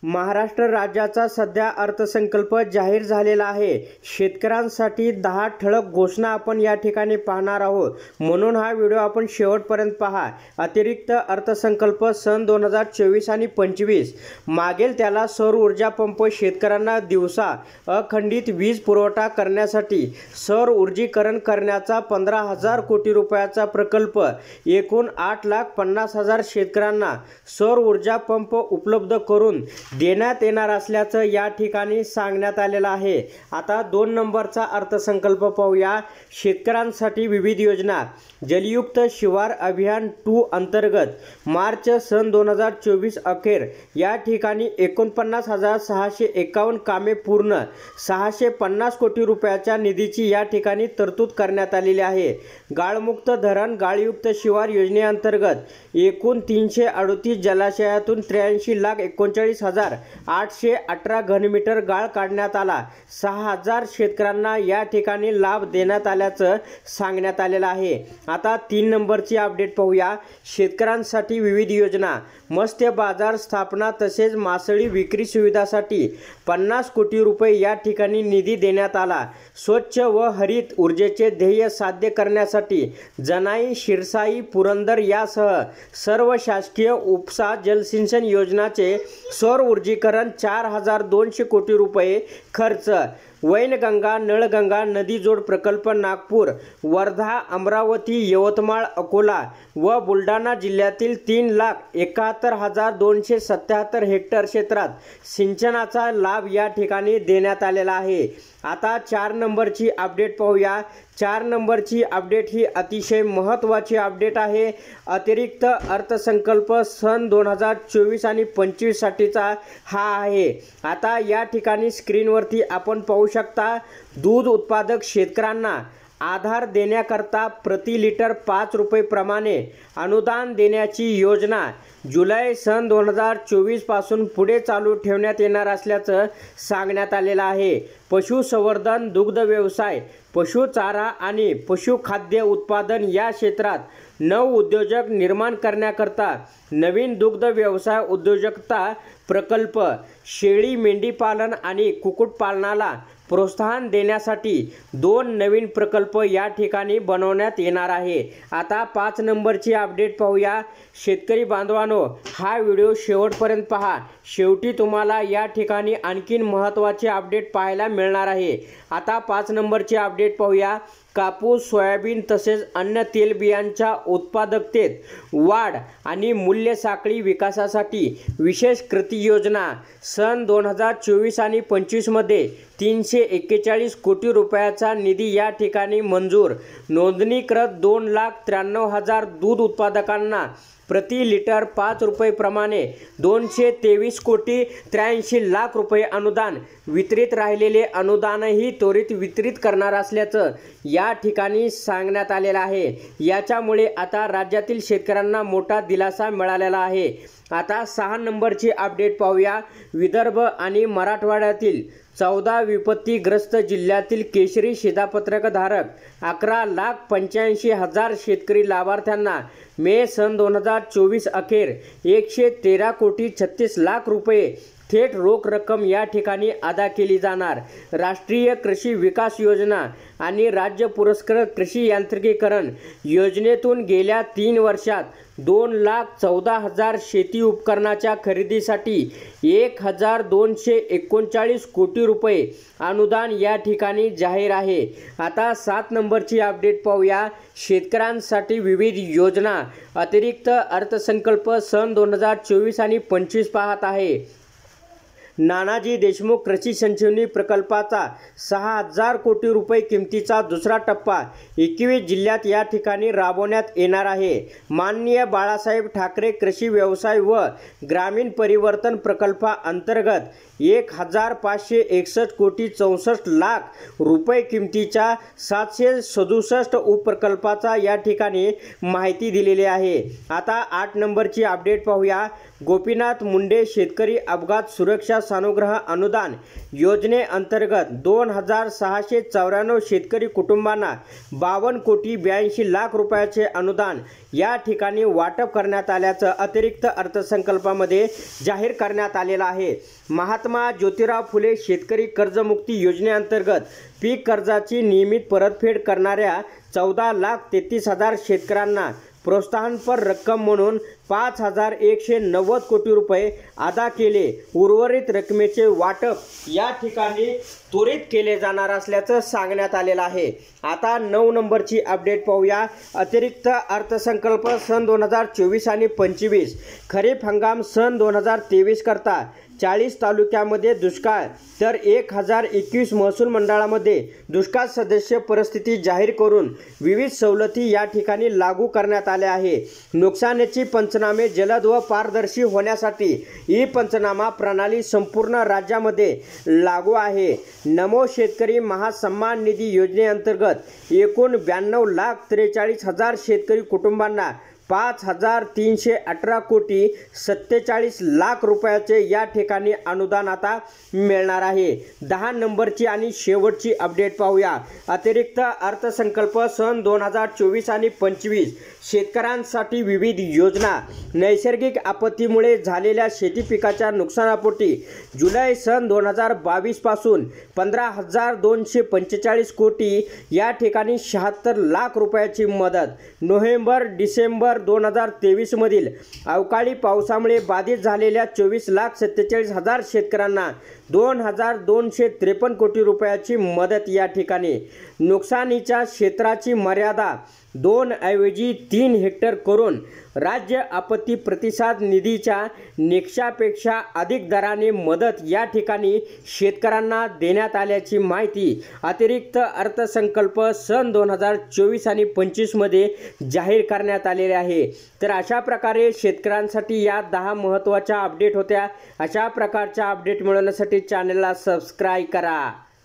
महाराष्ट्र राज्याचा सध्या अर्थसंकल्प जाहीर झालेला आहे। शेतकऱ्यांसाठी 10 ठळक घोषणा आपण या ठिकाणी पाहणार आहोत, म्हणून हा व्हिडिओ आपण शेवटपर्यंत पहा। अतिरिक्त अर्थसंकल्प सन 2024 आणि 25 मागेल त्याला सौर ऊर्जा पंप शेतकऱ्यांना दिवसा अखंडित वीज पुरवठा करण्यासाठी सौर ऊर्जीकरण करण्याचा 15,000 कोटी रुपयाचा प्रकल्प एकूण 8,50,000 शेतकऱ्यांना सौर ऊर्जा पंप उपलब्ध करून देण्यात येणार असल्याचं या ठिकाणी सांगण्यात आलेलं आहे। आता 2 नंबरचा अर्थसंकल्प पाहूया। शेतकऱ्यांसाठी विविध योजना जलयुक्त शिवार अभियान 2 अंतर्गत मार्च सन 2024 अखेर या ठिकाणी 49,651 कामे पूर्ण 650 कोटी रुपयाच्या निधीची या ठिकाणी तरतूद करण्यात आलेली आहे। गाळमुक्त धरण गाळयुक्त शिवार योजनेअंतर्गत एकूण 338 जलाशयातून 83,39,818 घनमीटर गाळ काढण्यात आला। 6,000 शेतकऱ्यांना या ठिकाणी लाभ देण्यात आल्याचं सांगण्यात आलेलं आहे। आता 3 नंबरची अपडेट पाहूया। शेतकऱ्यांसाठी विविध योजना मत्स्य बाजार स्थापना तसेच मासळी विक्री सुविधासाठी 50 कोटी रुपये या ठिकाणी निधी देण्यात आला। स्वच्छ व हरित ऊर्जेचे ध्येय साध्य करण्यासाठी जनाई शिरसाई पुरंदर यासह सर्व शासकीय उपसा जलसिंचन योजनाचे सौर ऊर्जीकरण 4,200 कोटी रुपये खर्च। वैनगंगा नळगंगा नदी जोड प्रकल्प नागपूर वर्धा अमरावती यवतमाळ अकोला व बुलढाणा जिल्ह्यातील 3,71,277 हेक्टर क्षेत्रात सिंचनाचा लाभ या ठिकाणी देण्यात आलेला आहे। आता 4 नंबरची अपडेट पाहूया। 4 नंबरची अपडेट ही अतिशय महत्त्वाची अपडेट आहे। अतिरिक्त अर्थसंकल्प सन 2024 आणि 25 साठीचा हा आहे। आता या ठिकाणी स्क्रीनवरती आपण पाहू शकता, दूध उत्पादक शेतकऱ्यांना आधार देण्याकरता प्रति लिटर 5 रुपये प्रमाणे अनुदान देण्याची योजना जुलै सन 2024 पासून पुढे चालू ठेवण्यात येणार असल्याचं सांगण्यात आलेलं आहे। पशुसंवर्धन दुग्ध व्यवसाय पशुचारा आणि पशुखाद्य उत्पादन या क्षेत्रात नवउद्योजक निर्माण करण्याकरता नवीन दुग्ध व्यवसाय उद्योजकता प्रकल्प शेळी मेंढी पालन आणि कुक्कुटपालनाला प्रोत्साहन देण्यासाठी 2 नवीन प्रकल्प या ठिकाणी बनवण्यात येणार आहे। आता 5 नंबरची अपडेट पाहूया। शेतकरी बांधवांनो, हा व्हिडिओ शेवटपर्यंत पहा। शेवटी तुम्हाला या ठिकाणी आणखीन महत्त्वाचे अपडेट पाहायला मिळणार आहे। आता 5 नंबरची अपडेट पाहूया। कापूस सोयाबीन तसेच अन्य तेलबियांच्या उत्पादकतेत वाढ आणि मूल्य साखळी विकासासाठी विशेष कृती योजना सन 2024 आणि 25 मध्ये 341 कोटी रुपयाचा निधी या ठिकाणी मंजूर। नोंदणीकृत 2,93,000 दूध उत्पादकांना प्रति लिटर 5 रुपये प्रमाणे 223 कोटी 83 लाख रुपये अनुदान वितरित राहिलेले अनुदानही त्वरित वितरित करणार असल्याचं या ठिकाणी सांगण्यात आलेलं आहे। याच्यामुळे आता राज्यातील शेतकऱ्यांना मोठा दिलासा मिळालेला आहे। आता 6 नंबरची अपडेट पाहूया। विदर्भ आणि मराठवाड्यातील 14 विपत्तीग्रस्त जिल्ह्यातील केशरी शिधापत्रकधारक 11,85,000 शेतकरी लाभार्थ्यांना मे सन 2024 अखेर 113 कोटी 36 लाख रुपये थेट रोख रक्कम या ठिकाणी अदा केली जाणार। राष्ट्रीय कृषी विकास योजना आणि राज्य पुरस्कृत कृषी यांत्रिकीकरण योजनेतून गेल्या 3 वर्षात 2,14,000 शेती उपकरणाच्या खरेदीसाठी 1,239 कोटी रुपये अनुदान या ठिकाणी जाहीर आहे। आता 7 नंबरची अपडेट पाहूया। शेतकऱ्यांसाठी विविध योजना अतिरिक्त अर्थसंकल्प सन 2024 आणि 25 पाहत आहे। नानाजी देशमुख कृषी संजीवनी प्रकल्पाचा 6,000 कोटी रुपये किमतीचा दुसरा टप्पा 21 जिल्ह्यात या ठिकाणी राबवण्यात येणार आहे। माननीय बाळासाहेब ठाकरे कृषी व्यवसाय व ग्रामीण परिवर्तन प्रकल्पाअंतर्गत 1,561 कोटी 64 लाख रुपये किमतीच्या 767 उपप्रकल्पाचा या ठिकाणी माहिती दिलेली आहे। आता 8 नंबरची अपडेट पाहूया। गोपीनाथ मुंडे शेतकरी अपघात सुरक्षा सानुग्रह अनुदान योजनेअंतर्गत 2694 शेतकरी कुटुंबांना 52 कोटी 82 लाख रुपयाचे अनुदान या ठिकाणी वाटप करण्यात आल्याचं अतिरिक्त अर्थसंकल्पामध्ये जाहीर करण्यात आलेलं आहे। महात्मा ज्योतिराव फुले शेतकरी कर्जमुक्ती योजनेअंतर्गत पीक कर्जाची नियमित परतफेड करणाऱ्या 14,33,000 शेतकऱ्यांना प्रोत्साहनपर रक्कम म्हणून 5,190 कोटी रुपये अदा केले। उर्वरित रकमेचे वाटप या ठिकाणी त्वरित केले जाणार असल्याचं सांगण्यात आलेलं आहे। आता 9 नंबरची अपडेट पाहूया। अतिरिक्त अर्थसंकल्प सन 2024 आणि 25 खरीप हंगाम सन 2023 करता 40 तालुक्यामध्ये दुष्काळ तर 1021 महसूल मंडळामध्ये दुष्काळ सदस्य परिस्थिती जाहीर करून विविध सवलती या ठिकाणी लागू करण्यात आल्या आहे। नुकसानीची पंचनामे जलद व पारदर्शी होण्यासाठी ई पंचनामा प्रणाली संपूर्ण राज्यामध्ये लागू आहे। नमो शेतकरी महासन्मान निधी योजनेअंतर्गत एकूण 92,43,000 शेतकरी कुटुंबांना 5,318 कोटी 47 लाख रुपयाचे या ठिकाणी अनुदान आता मिळणार आहे। 10 नंबरची आणि शेवटची अपडेट पाहूया। अतिरिक्त अर्थसंकल्प सन 2024 आणि 25 शेतकऱ्यांसाठी विविध योजना। नैसर्गिक आपत्तीमुळे झालेल्या शेती पिकाच्या नुकसानापोटी जुलै सन 2022 पासून 15,245 कोटी या ठिकाणी 76 लाख रुपयाची मदत। नोव्हेंबर डिसेंबर 2023 मधील अवकाळी पावसामुळे बाधित झालेल्या 24,47,000 शेतकऱ्यांना 2,253 कोटी रुपयाची मदत या ठिकाणी। नुकसानीच्या क्षेत्राची मर्यादा 2 ऐवजी 3 हेक्टर करून राज्य आपत्ती प्रतिसाद निधीच्या निकषापेक्षा अधिक दराने मदत या ठिकाणी शेतकऱ्यांना देण्यात आल्याची माहिती अतिरिक्त अर्थसंकल्प सन 2024 आणि 25 मध्ये जाहीर करण्यात आलेले आहे। तर अशा प्रकारे शेतकऱ्यांसाठी या 10 महत्त्वाच्या अपडेट होत्या। अशा प्रकारच्या अपडेट मिळवण्यासाठी चॅनलला सबस्क्राइब करा।